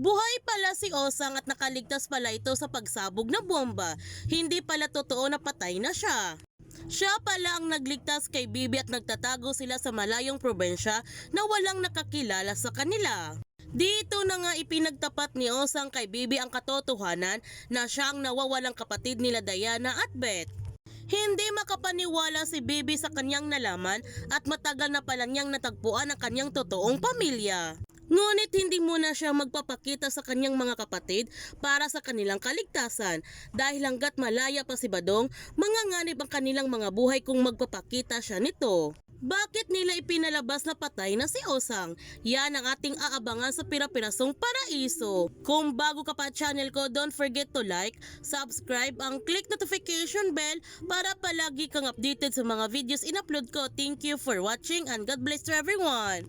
Buhay pala si Osang at nakaligtas pala ito sa pagsabog na bomba. Hindi pala totoo na patay na siya. Siya pala ang nagligtas kay Bibi at nagtatago sila sa malayong probensya na walang nakakilala sa kanila. Dito na nga ipinagtapat ni Osang kay Bibi ang katotohanan na siya ang nawawalang kapatid nila Diana at Beth. Hindi makapaniwala si Bibi sa kanyang nalaman at matagal na pala niyang natagpuan ang kanyang totoong pamilya. Ngunit hindi muna siya magpapakita sa kanyang mga kapatid para sa kanilang kaligtasan dahil hanggat malaya pa si Badong, manganganib ang kanilang mga buhay kung magpapakita siya nito. Bakit nila ipinalabas na patay na si Osang? Yan ang ating aabangan sa Pira-Pirasong Paraiso. Kung bago ka pa channel ko, don't forget to like, subscribe, ang click notification bell para palagi kang updated sa mga videos in-upload ko. Thank you for watching and God bless to everyone!